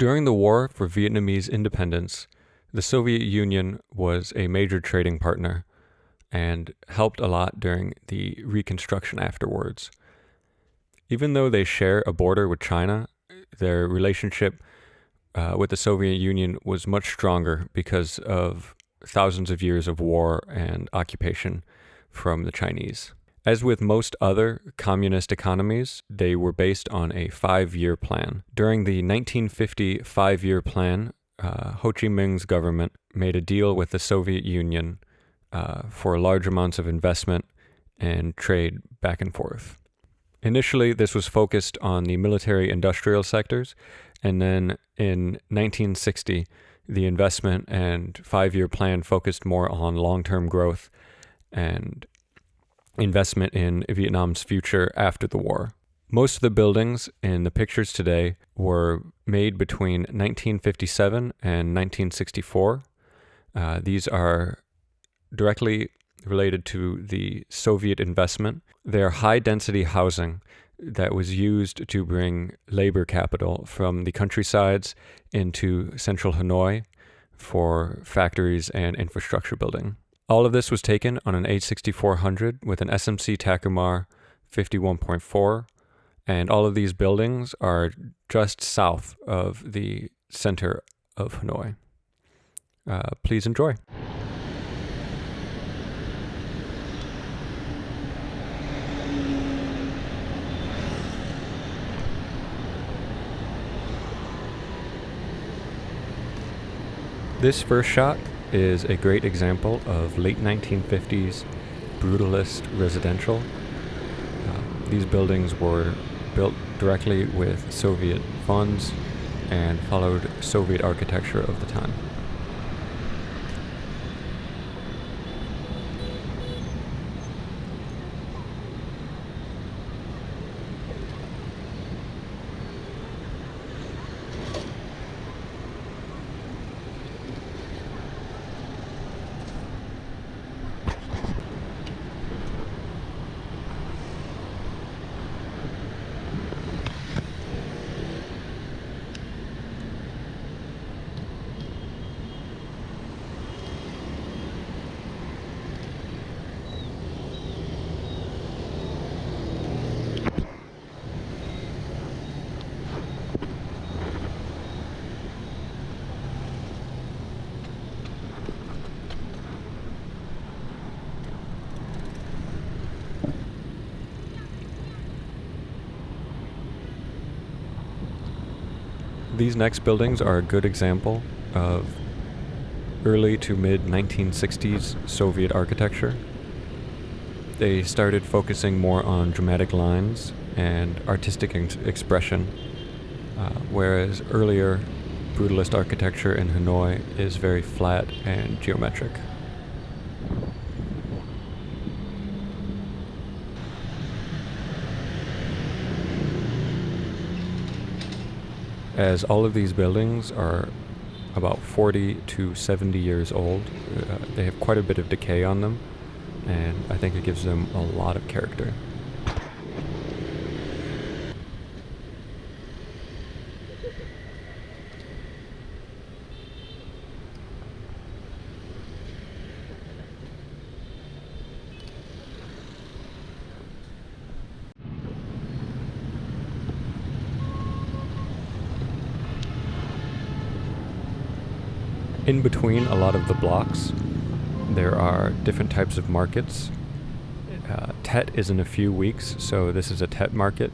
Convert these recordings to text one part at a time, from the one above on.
During the war for Vietnamese independence, the Soviet Union was a major trading partner and helped a lot during the reconstruction afterwards. Even though they share a border with China, their relationship with the Soviet Union was much stronger because of thousands of years of war and occupation from the Chinese. As with most other communist economies, they were based on a 5-year plan. During the 1950 5-year plan, Ho Chi Minh's government made a deal with the Soviet Union for large amounts of investment and trade back and forth. Initially, this was focused on the military-industrial sectors, and then in 1960, the investment and 5-year plan focused more on long-term growth and investment in Vietnam's future after the war. Most of the buildings in the pictures today were made between 1957 and 1964. These are directly related to the Soviet investment. They are high-density housing that was used to bring labor capital from the countrysides into central Hanoi for factories and infrastructure building. All of this was taken on an H6400 with an SMC Takumar 51.4, and all of these buildings are just south of the center of Hanoi. Please enjoy. This first shot is a great example of late 1950s brutalist residential. These buildings were built directly with Soviet funds and followed Soviet architecture of the time. These next buildings are a good example of early to mid 1960s Soviet architecture. They started focusing more on dramatic lines and artistic expression, whereas earlier brutalist architecture in Hanoi is very flat and geometric. As all of these buildings are about 40 to 70 years old, they have quite a bit of decay on them, and I think it gives them a lot of character. In between a lot of the blocks, there are different types of markets. Tet is in a few weeks, so this is a Tet market.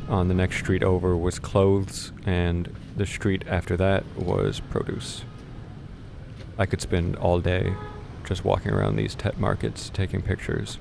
On the next street over was clothes, and the street after that was produce. I could spend all day just walking around these Tet markets, taking pictures.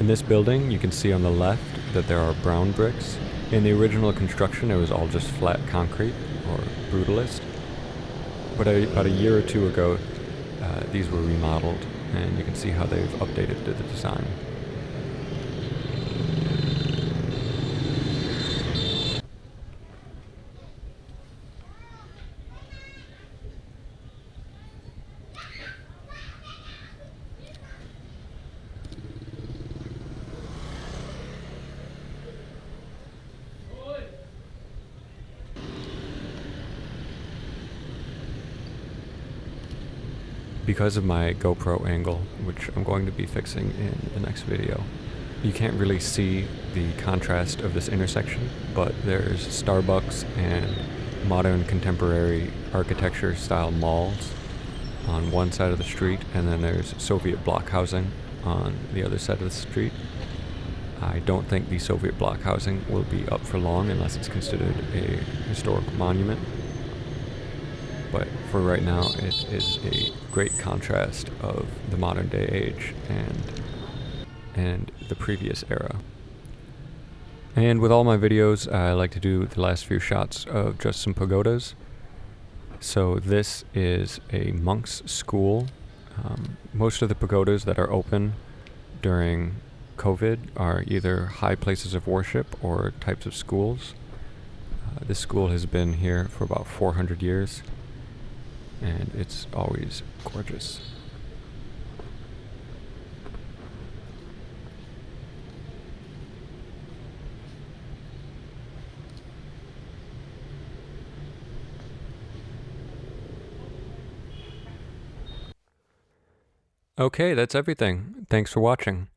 In this building, you can see on the left that there are brown bricks. In the original construction, it was all just flat concrete, or brutalist. But about a year or two ago, these were remodeled, and you can see how they've updated the design. Because of my GoPro angle, which I'm going to be fixing in the next video, you can't really see the contrast of this intersection, but there's Starbucks and modern contemporary architecture style malls on one side of the street, and then there's Soviet block housing on the other side of the street. I don't think the Soviet block housing will be up for long unless it's considered a historical monument. But for right now, it is a great contrast of the modern day age and the previous era. And with all my videos, I like to do the last few shots of just some pagodas. So this is a monk's school. Most of the pagodas that are open during COVID are either high places of worship or types of schools. This school has been here for about 400 years. And it's always gorgeous. Okay, that's everything. Thanks for watching.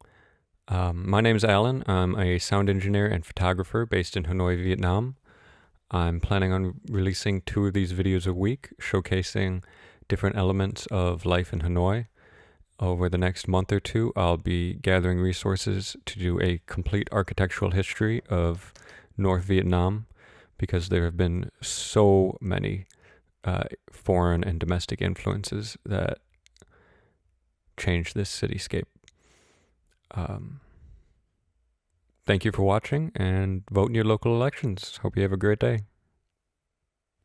My name's Alan. I'm a sound engineer and photographer based in Hanoi, Vietnam. I'm planning on releasing 2 of these videos a week, showcasing different elements of life in Hanoi. Over the next month or 2, I'll be gathering resources to do a complete architectural history of North Vietnam, because there have been so many foreign and domestic influences that changed this cityscape. Thank you for watching, and vote in your local elections. Hope you have a great day.